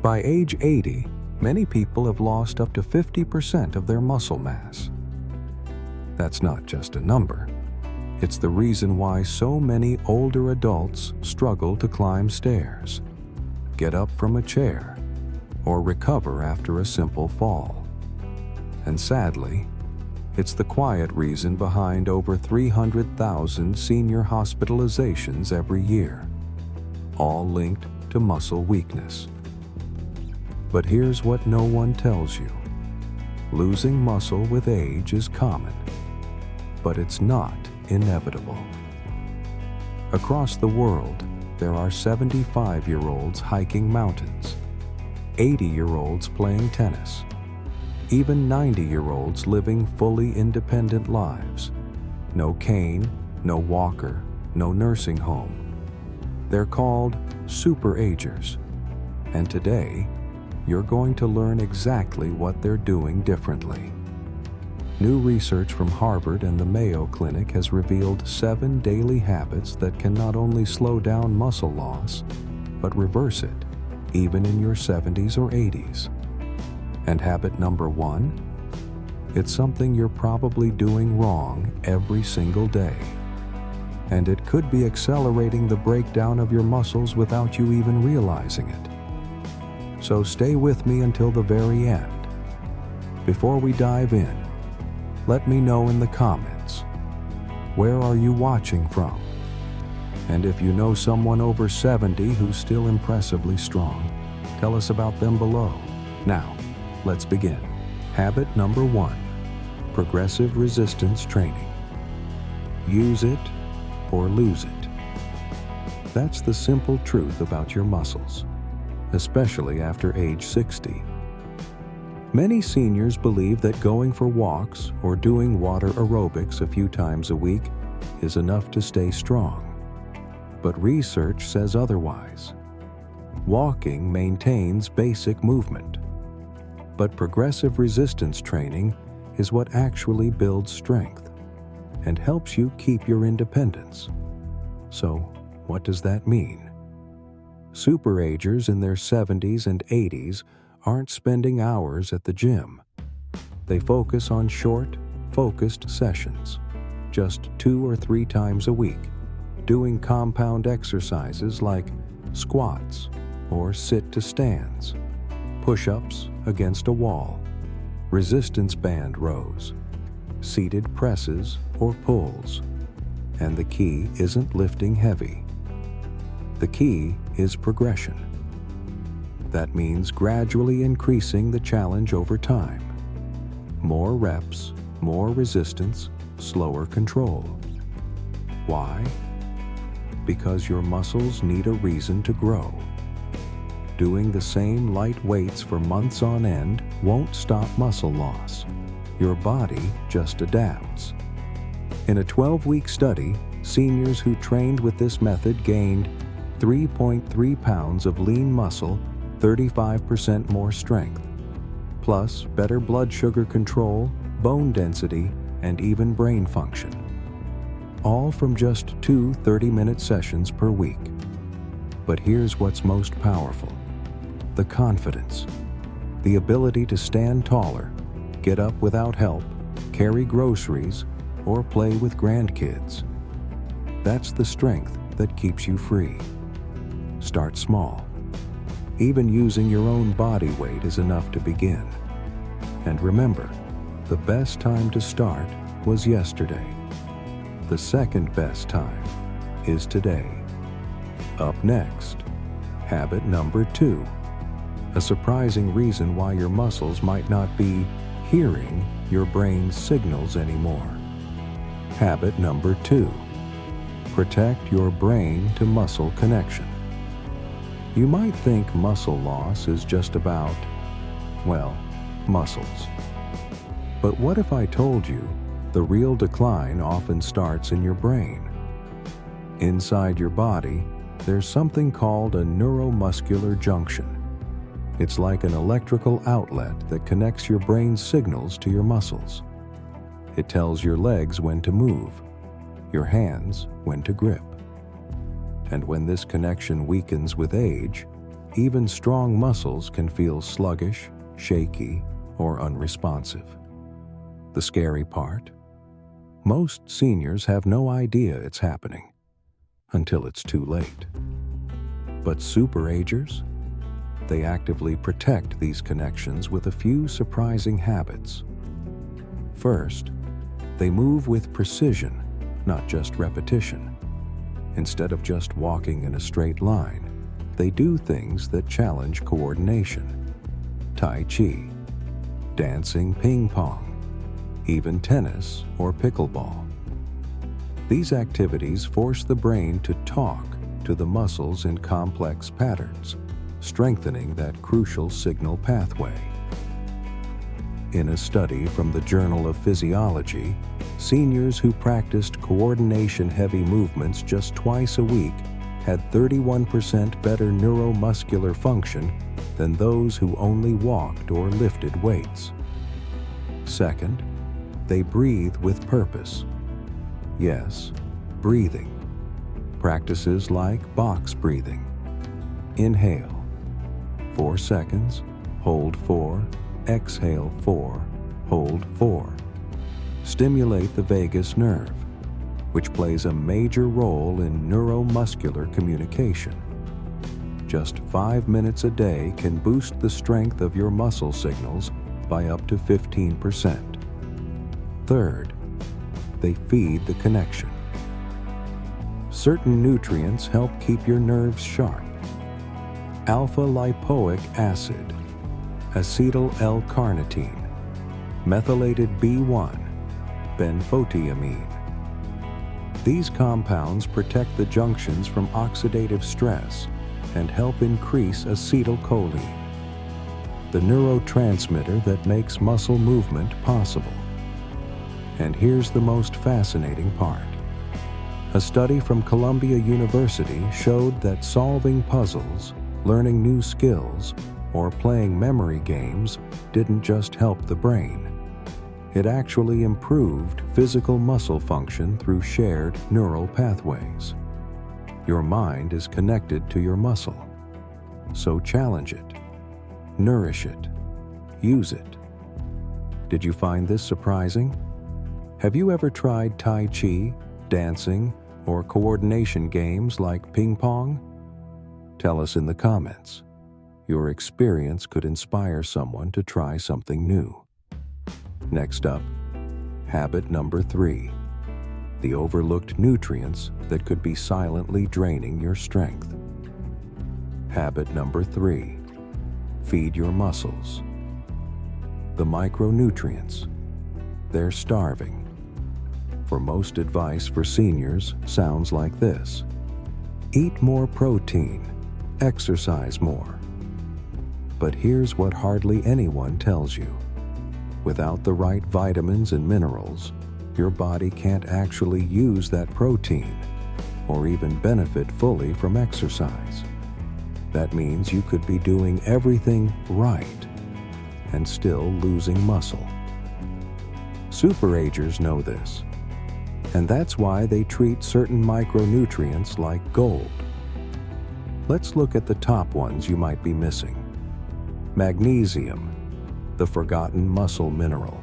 By age 80, many people have lost up to 50% of their muscle mass. That's not just a number. It's the reason why so many older adults struggle to climb stairs, get up from a chair, or recover after a simple fall. And sadly, it's the quiet reason behind over 300,000 senior hospitalizations every year, all linked to muscle weakness. But here's what no one tells you. Losing muscle with age is common, but it's not inevitable. Across the world, there are 75-year-olds hiking mountains, 80-year-olds playing tennis, even 90-year-olds living fully independent lives. No cane, no walker, no nursing home. They're called SuperAgers, and today, you're going to learn exactly what they're doing differently. New research from Harvard and the Mayo Clinic has revealed 7 daily habits that can not only slow down muscle loss, but reverse it, even in your 70s or 80s. And habit number 1? It's something you're probably doing wrong every single day. And it could be accelerating the breakdown of your muscles without you even realizing it. So stay with me until the very end. Before we dive in, let me know in the comments, where are you watching from? And if you know someone over 70 who's still impressively strong, tell us about them below. Now, let's begin. Habit number 1, progressive resistance training. Use it or lose it. That's the simple truth about your muscles, especially after age 60. Many seniors believe that going for walks or doing water aerobics a few times a week is enough to stay strong. But research says otherwise. Walking maintains basic movement, but progressive resistance training is what actually builds strength and helps you keep your independence. So, what does that mean? SuperAgers in their 70s and 80s aren't spending hours at the gym. They focus on short, focused sessions, just 2 or 3 times a week, doing compound exercises like squats or sit-to-stands, push-ups against a wall, resistance band rows, seated presses or pulls. And the key isn't lifting heavy. The key is progression. That means gradually increasing the challenge over time. More reps, more resistance, slower control. Why? Because your muscles need a reason to grow. Doing the same light weights for months on end won't stop muscle loss. Your body just adapts. In a 12-week study, seniors who trained with this method gained 3.3 pounds of lean muscle, 35% more strength, plus better blood sugar control, bone density, and even brain function. All from just 2 30-minute sessions per week. But here's what's most powerful: the confidence, the ability to stand taller, get up without help, carry groceries, or play with grandkids. That's the strength that keeps you free. Start small. Even using your own body weight is enough to begin. And remember, the best time to start was yesterday. The second best time is today. Up next, habit number 2. A surprising reason why your muscles might not be hearing your brain's signals anymore. Habit number 2. Protect your brain to muscle connection. You might think muscle loss is just about, well, muscles. But what if I told you the real decline often starts in your brain? Inside your body, there's something called a neuromuscular junction. It's like an electrical outlet that connects your brain's signals to your muscles. It tells your legs when to move, your hands when to grip. And when this connection weakens with age, even strong muscles can feel sluggish, shaky, or unresponsive. The scary part? Most seniors have no idea it's happening until it's too late. But SuperAgers? They actively protect these connections with a few surprising habits. First, they move with precision, not just repetition. Instead of just walking in a straight line, they do things that challenge coordination. Tai Chi, dancing ping pong, even tennis or pickleball. These activities force the brain to talk to the muscles in complex patterns, strengthening that crucial signal pathway. In a study from the Journal of Physiology, seniors who practiced coordination-heavy movements just twice a week had 31% better neuromuscular function than those who only walked or lifted weights. Second, they breathe with purpose. Yes, breathing. Practices like box breathing. Inhale, 4 seconds, hold 4, exhale 4, hold 4. Stimulate the vagus nerve, which plays a major role in neuromuscular communication. Just 5 minutes a day can boost the strength of your muscle signals by up to 15%. Third, they feed the connection. Certain nutrients help keep your nerves sharp. Alpha-lipoic acid, acetyl L-carnitine, methylated B1, benfotiamine. These compounds protect the junctions from oxidative stress and help increase acetylcholine, the neurotransmitter that makes muscle movement possible. And here's the most fascinating part. A study from Columbia University showed that solving puzzles, learning new skills, or playing memory games didn't just help the brain. It actually improved physical muscle function through shared neural pathways. Your mind is connected to your muscle. So challenge it, nourish it, use it. Did you find this surprising? Have you ever tried Tai Chi, dancing, or coordination games like ping pong? Tell us in the comments. Your experience could inspire someone to try something new. Next up, habit number 3. The overlooked nutrients that could be silently draining your strength. Habit number 3. Feed your muscles. The micronutrients. They're starving. For most advice for seniors sounds like this. Eat more protein. Exercise more. But here's what hardly anyone tells you. Without the right vitamins and minerals, your body can't actually use that protein or even benefit fully from exercise. That means you could be doing everything right and still losing muscle. SuperAgers know this, and that's why they treat certain micronutrients like gold. Let's look at the top ones you might be missing. Magnesium, the forgotten muscle mineral.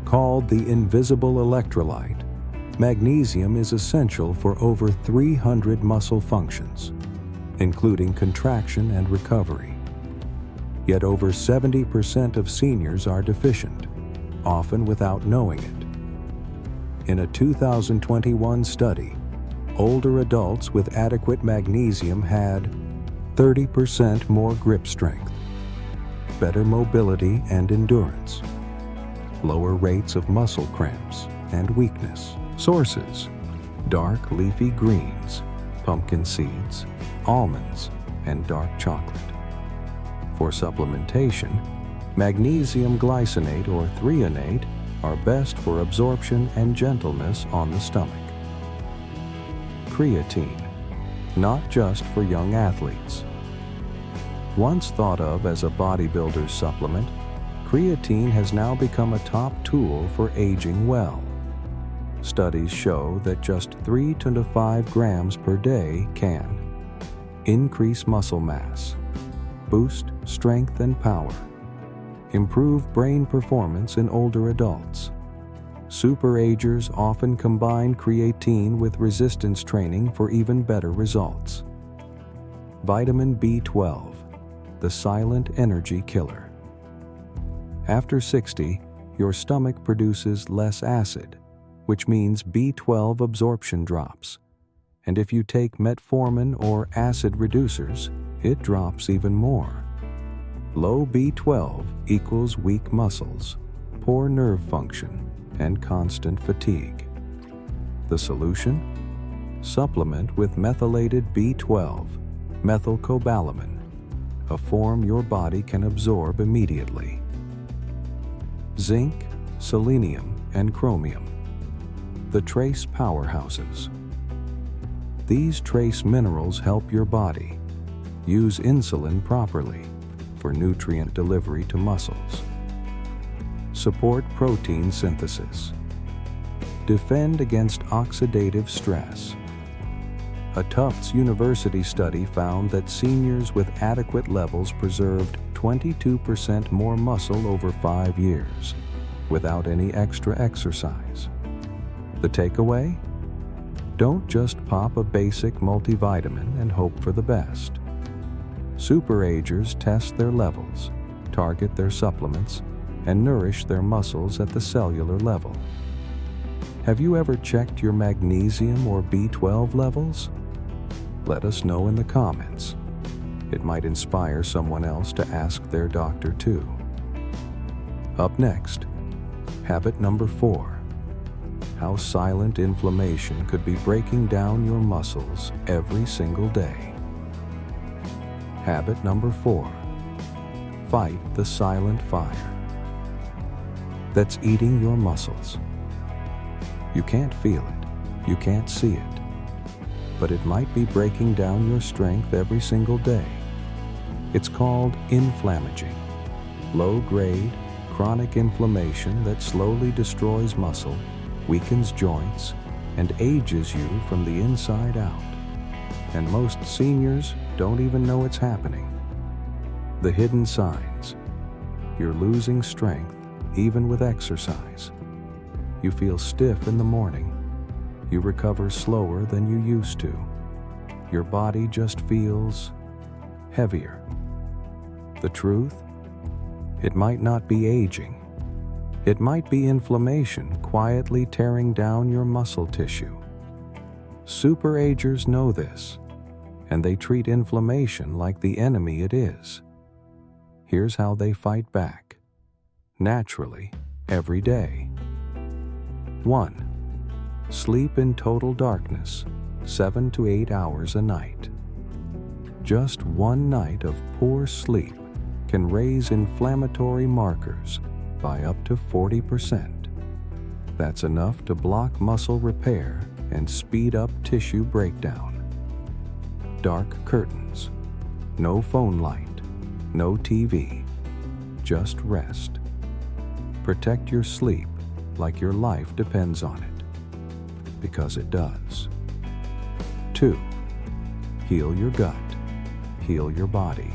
Called the invisible electrolyte, magnesium is essential for over 300 muscle functions, including contraction and recovery. Yet over 70% of seniors are deficient, often without knowing it. In a 2021 study, older adults with adequate magnesium had 30% more grip strength, better mobility and endurance, lower rates of muscle cramps and weakness. Sources: dark leafy greens, pumpkin seeds, almonds, and dark chocolate. For supplementation, magnesium glycinate or threonate are best for absorption and gentleness on the stomach. Creatine, not just for young athletes. Once thought of as a bodybuilder's supplement, creatine has now become a top tool for aging well. Studies show that just 3 to 5 grams per day can increase muscle mass, boost strength and power, improve brain performance in older adults. SuperAgers often combine creatine with resistance training for even better results. Vitamin B12, the silent energy killer. After 60, your stomach produces less acid, which means B12 absorption drops. And if you take metformin or acid reducers, it drops even more. Low B12 equals weak muscles, poor nerve function, and constant fatigue. The solution? Supplement with methylated B12, methylcobalamin, a form your body can absorb immediately. Zinc, selenium, and chromium, the trace powerhouses. These trace minerals help your body use insulin properly for nutrient delivery to muscles. Support protein synthesis. Defend against oxidative stress. A Tufts University study found that seniors with adequate levels preserved 22% more muscle over 5 years without any extra exercise. The takeaway? Don't just pop a basic multivitamin and hope for the best. SuperAgers test their levels, target their supplements, and nourish their muscles at the cellular level. Have you ever checked your magnesium or B12 levels? Let us know in the comments. It might inspire someone else to ask their doctor too. Up next, habit number 4. How silent inflammation could be breaking down your muscles every single day. Habit number 4. Fight the silent fire that's eating your muscles. You can't feel it, you can't see it, but it might be breaking down your strength every single day. It's called inflammaging, low-grade, chronic inflammation that slowly destroys muscle, weakens joints, and ages you from the inside out. And most seniors don't even know it's happening. The hidden signs: you're losing strength even with exercise. You feel stiff in the morning. You recover slower than you used to. Your body just feels heavier. The truth? It might not be aging. It might be inflammation quietly tearing down your muscle tissue. SuperAgers know this, and they treat inflammation like the enemy it is. Here's how they fight back. Naturally, every day. 1. Sleep in total darkness, 7 to 8 hours a night. Just one night of poor sleep can raise inflammatory markers by up to 40%. That's enough to block muscle repair and speed up tissue breakdown. Dark curtains, no phone light, no TV, just rest. Protect your sleep like your life depends on it, because it does. 2. Heal your gut, heal your body.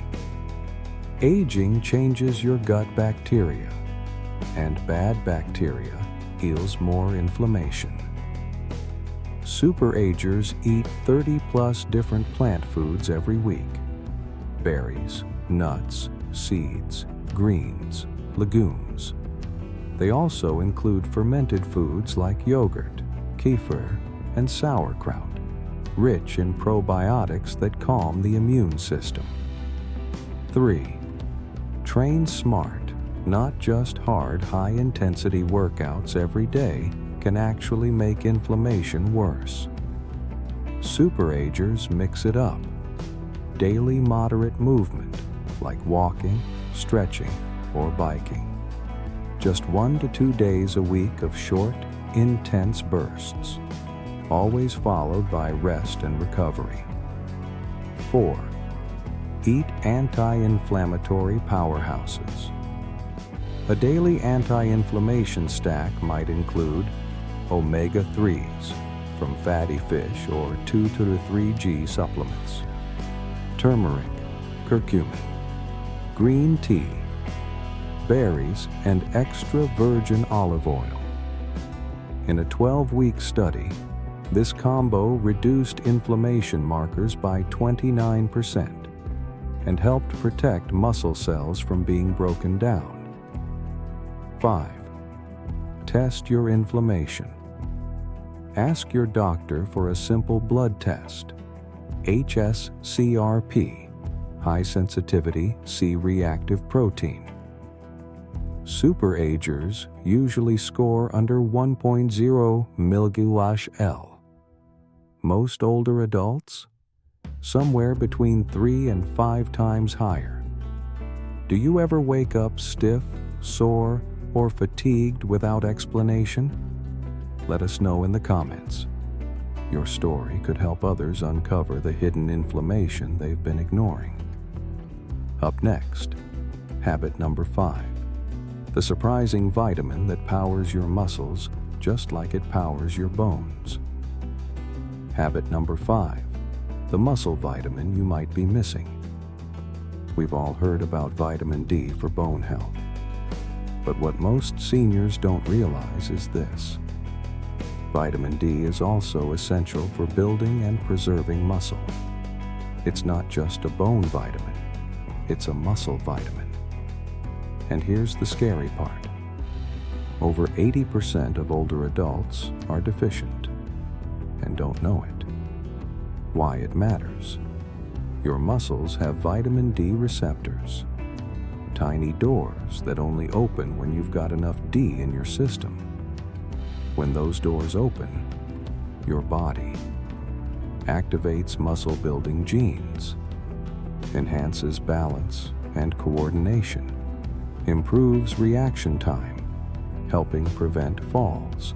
Aging changes your gut bacteria, and bad bacteria heals more inflammation. SuperAgers eat 30+ different plant foods every week. Berries, nuts, seeds, greens, legumes. They also include fermented foods like yogurt, kefir, and sauerkraut, rich in probiotics that calm the immune system. 3. Train smart. Not just hard, high-intensity workouts every day can actually make inflammation worse. SuperAgers mix it up. Daily moderate movement, like walking, stretching, or biking. Just 1 to 2 days a week of short, intense bursts, always followed by rest and recovery. 4. Eat anti-inflammatory powerhouses. A daily anti-inflammation stack might include omega-3s from fatty fish or 2 to 3G supplements, turmeric, curcumin, green tea, berries, and extra virgin olive oil. In a 12-week study, this combo reduced inflammation markers by 29% and helped protect muscle cells from being broken down. 5. Test your inflammation. Ask your doctor for a simple blood test, HSCRP, high sensitivity C-reactive protein. SuperAgers usually score under 1.0 mg/L. Most older adults, somewhere between 3 and 5 times higher. Do you ever wake up stiff, sore, or fatigued without explanation? Let us know in the comments. Your story could help others uncover the hidden inflammation they've been ignoring. Up next, habit number 5. The surprising vitamin that powers your muscles just like it powers your bones. Habit number 5. The muscle vitamin you might be missing. We've all heard about vitamin D for bone health. But what most seniors don't realize is this. Vitamin D is also essential for building and preserving muscle. It's not just a bone vitamin, it's a muscle vitamin. And here's the scary part. Over 80% of older adults are deficient and don't know it. Why it matters. Your muscles have vitamin D receptors, tiny doors that only open when you've got enough D in your system. When those doors open, your body activates muscle-building genes, enhances balance and coordination, improves reaction time, helping prevent falls.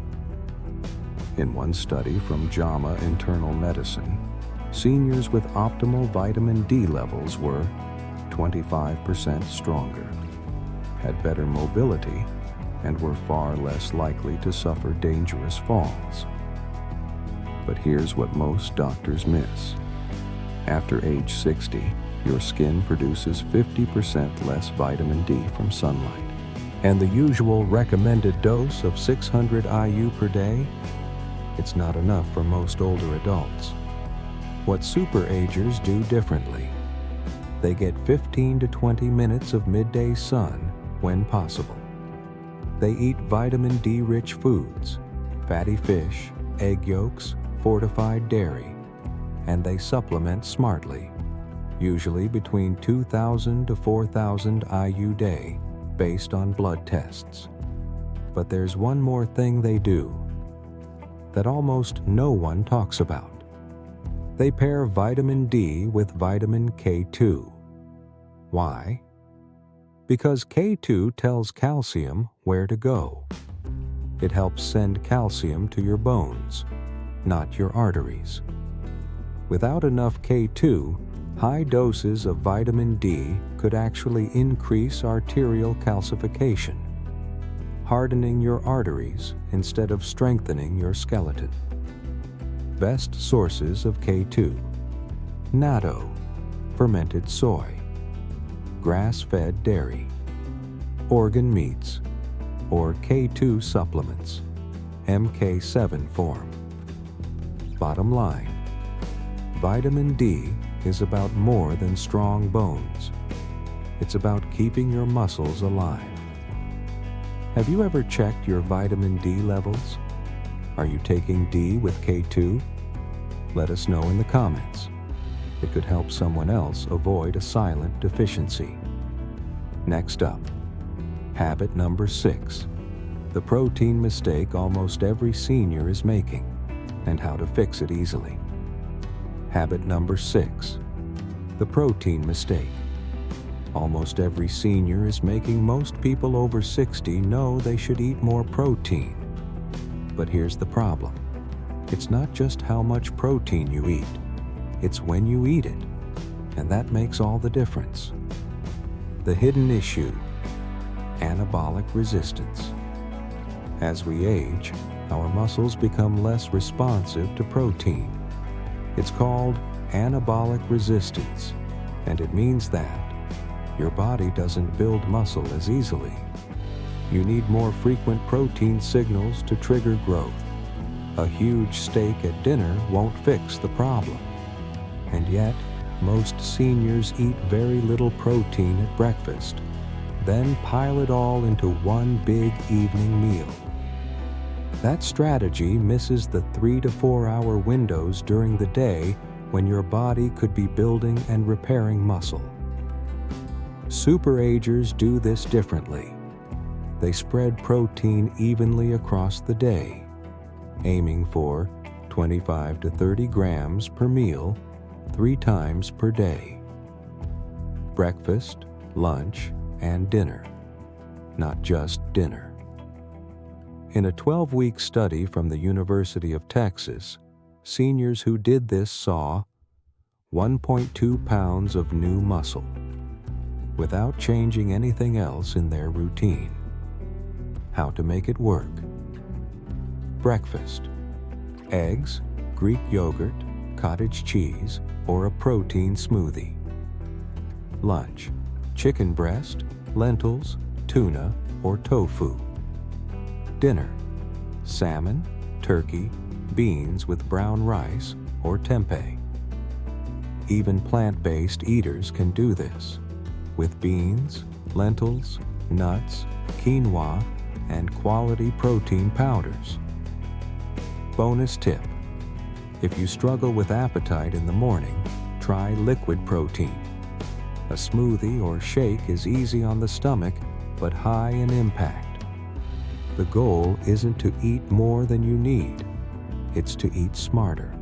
In one study from JAMA Internal Medicine, seniors with optimal vitamin D levels were 25% stronger, had better mobility, and were far less likely to suffer dangerous falls. But here's what most doctors miss. After age 60, your skin produces 50% less vitamin D from sunlight. And the usual recommended dose of 600 IU per day? It's not enough for most older adults. What SuperAgers do differently. They get 15 to 20 minutes of midday sun when possible. They eat vitamin D-rich foods, fatty fish, egg yolks, fortified dairy, and they supplement smartly, usually between 2,000 to 4,000 IU day based on blood tests. But there's one more thing they do that almost no one talks about. They pair vitamin D with vitamin K2. Why? Because K2 tells calcium where to go. It helps send calcium to your bones, not your arteries. Without enough K2, high doses of vitamin D could actually increase arterial calcification, hardening your arteries instead of strengthening your skeleton. Best sources of K2: natto, fermented soy, grass-fed dairy, organ meats, or K2 supplements, MK7 form. Bottom line, vitamin D is about more than strong bones. It's about keeping your muscles alive. Have you ever checked your vitamin D levels? Are you taking D with K2? Let us know in the comments. It could help someone else avoid a silent deficiency. Next up, habit number 6. The protein mistake almost every senior is making, and how to fix it easily. Habit number 6. The protein mistake. Almost every senior is making most people over 60 know they should eat more protein. But here's the problem. It's not just how much protein you eat. It's when you eat it, and that makes all the difference. The hidden issue: anabolic resistance. As we age, our muscles become less responsive to protein. It's called anabolic resistance, and it means that your body doesn't build muscle as easily. You need more frequent protein signals to trigger growth. A huge steak at dinner won't fix the problem. And yet, most seniors eat very little protein at breakfast, then pile it all into one big evening meal. That strategy misses the 3 to 4 hour windows during the day when your body could be building and repairing muscle. SuperAgers do this differently. They spread protein evenly across the day, aiming for 25 to 30 grams per meal 3 times per day. Breakfast, lunch, and dinner, not just dinner. In a 12-week study from the University of Texas, seniors who did this saw 1.2 pounds of new muscle without changing anything else in their routine. How to make it work. Breakfast: eggs, Greek yogurt, cottage cheese, or a protein smoothie. Lunch: chicken breast, lentils, tuna, or tofu. Dinner: salmon, turkey, beans with brown rice, or tempeh. Even plant-based eaters can do this, with beans, lentils, nuts, quinoa, and quality protein powders. Bonus tip: if you struggle with appetite in the morning, try liquid protein. A smoothie or shake is easy on the stomach, but high in impact. The goal isn't to eat more than you need, it's to eat smarter.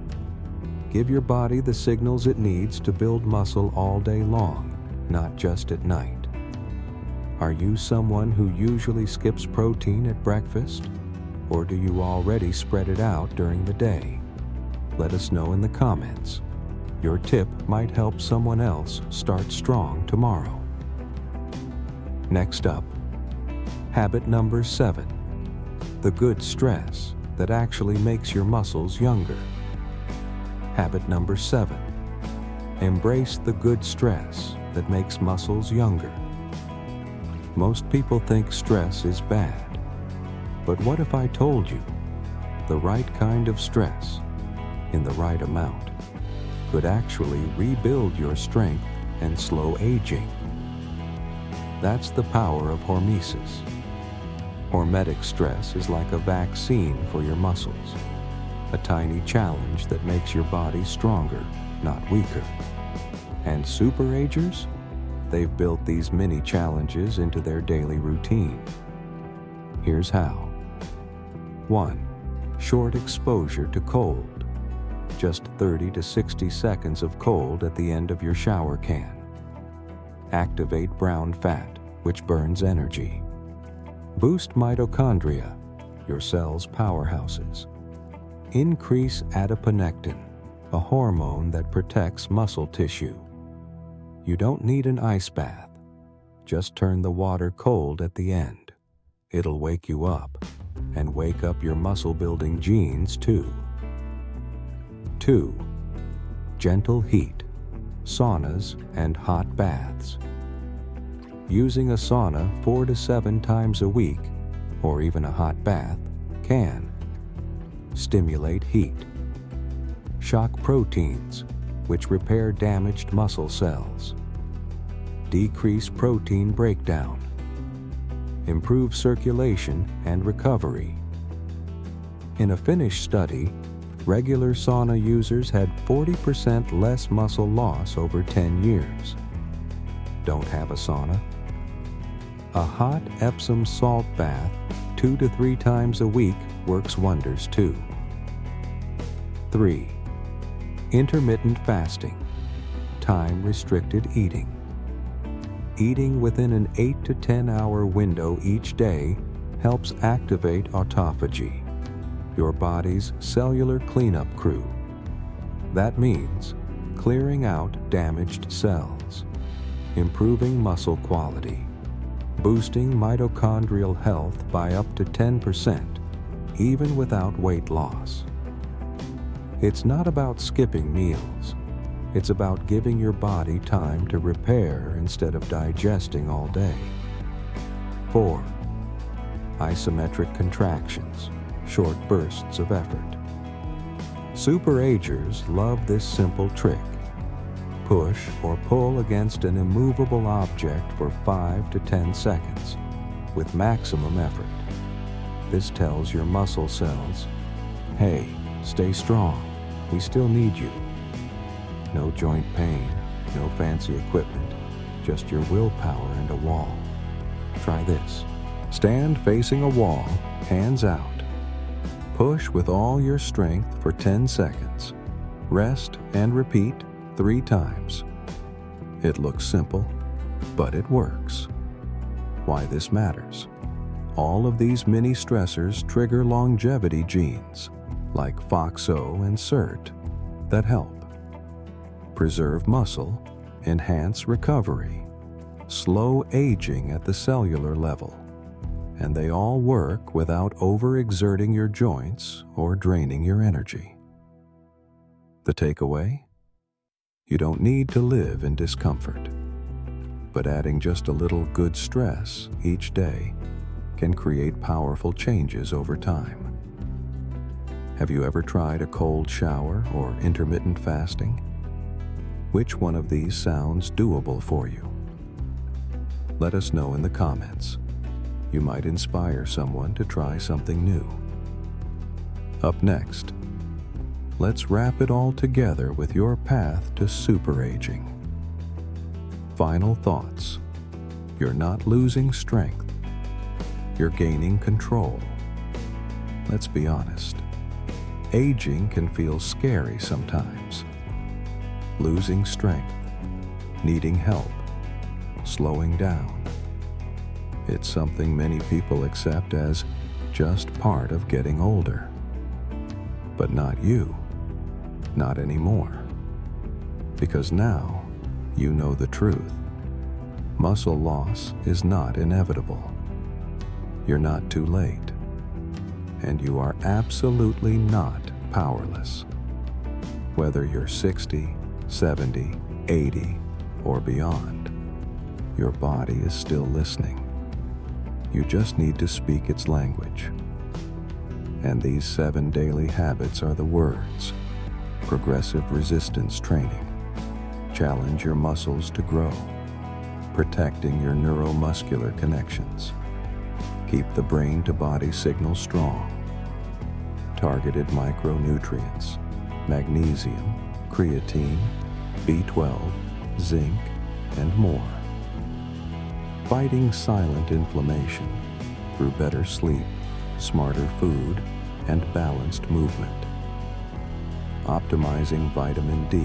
Give your body the signals it needs to build muscle all day long, not just at night. Are you someone who usually skips protein at breakfast? Or do you already spread it out during the day? Let us know in the comments. Your tip might help someone else start strong tomorrow. Next up, habit number 7. The good stress that actually makes your muscles younger. Habit number 7. Embrace the good stress that makes muscles younger. Most people think stress is bad. But what if I told you the right kind of stress, in the right amount, could actually rebuild your strength and slow aging? That's the power of hormesis. Hormetic stress is like a vaccine for your muscles, a tiny challenge that makes your body stronger, not weaker. And SuperAgers? They've built these mini challenges into their daily routine. Here's how. 1. Short exposure to cold. Just 30 to 60 seconds of cold at the end of your shower can. Activate brown fat, which burns energy. Boost mitochondria, your cells' powerhouses. Increase adiponectin, a hormone that protects muscle tissue. You don't need an ice bath. Just turn the water cold at the end. It'll wake you up, and wake up your muscle-building genes too. 2. Gentle heat, saunas, and hot baths. Using a sauna 4 to 7 times a week, or even a hot bath, can stimulate heat. Shock proteins, which repair damaged muscle cells. Decrease protein breakdown. Improve circulation and recovery. In a Finnish study, regular sauna users had 40% less muscle loss over 10 years. Don't have a sauna? A hot Epsom salt bath 2 to 3 times a week works wonders too. 3. Intermittent fasting, time-restricted eating. Eating within an 8 to 10 hour window each day helps activate autophagy, your body's cellular cleanup crew. That means clearing out damaged cells, improving muscle quality, boosting mitochondrial health by up to 10%, even without weight loss. It's not about skipping meals. It's about giving your body time to repair instead of digesting all day. 4. Isometric contractions, short bursts of effort. SuperAgers love this simple trick. Push or pull against an immovable object for 5 to 10 seconds with maximum effort. This tells your muscle cells, hey, stay strong, we still need you. No joint pain, no fancy equipment, just your willpower and a wall. Try this. Stand facing a wall, hands out. Push with all your strength for 10 seconds. Rest and repeat 3 times. It looks simple, but it works. Why this matters? All of these mini stressors trigger longevity genes, like FOXO and SIRT, that help preserve muscle, enhance recovery, slow aging at the cellular level, and they all work without overexerting your joints or draining your energy. The takeaway? You don't need to live in discomfort, but adding just a little good stress each day can create powerful changes over time. Have you ever tried a cold shower or intermittent fasting? Which one of these sounds doable for you? Let us know in the comments. You might inspire someone to try something new. Up next, let's wrap it all together with your path to super aging. Final thoughts. You're not losing strength. You're gaining control. Let's be honest. Aging can feel scary sometimes. Losing strength, needing help, slowing down. It's something many people accept as just part of getting older. But not you, not anymore. Because now you know the truth. Muscle loss is not inevitable. You're not too late. And you are absolutely not powerless. Whether you're 60, 70, 80, or beyond, your body is still listening. You just need to speak its language. And these 7 daily habits are the words. Progressive resistance training. Challenge your muscles to grow. Protecting your neuromuscular connections. Keep the brain to body signal strong. Targeted micronutrients. Magnesium, creatine, B12, zinc, and more. Fighting silent inflammation through better sleep, smarter food, and balanced movement. Optimizing vitamin D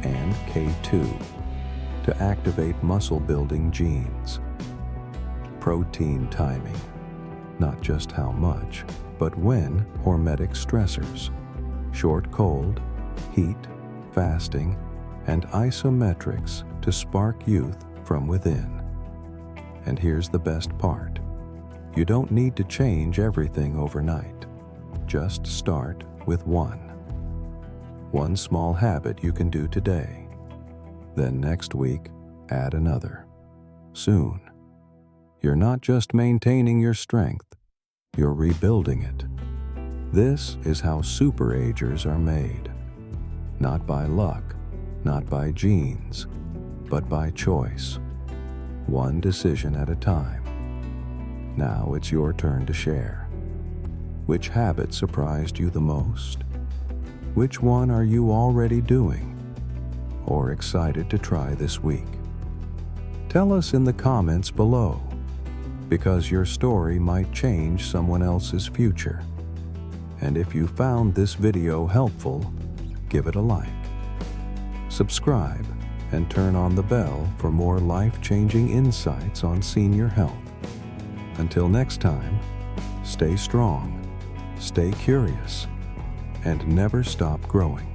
and K2 to activate muscle-building genes. Protein timing, not just how much, but when hormetic stressors. Short cold, heat, fasting, and isometrics to spark youth from within. And here's the best part. You don't need to change everything overnight. Just start with one. One small habit you can do today. Then next week, add another. Soon, you're not just maintaining your strength, you're rebuilding it. This is how SuperAgers are made. Not by luck, not by genes, but by choice. One decision at a time. Now it's your turn to share. Which habit surprised you the most? Which one are you already doing or excited to try this week? Tell us in the comments below, because your story might change someone else's future. And if you found this video helpful, give it a like. Subscribe and turn on the bell for more life-changing insights on senior health. Until next time, stay strong, stay curious, and never stop growing.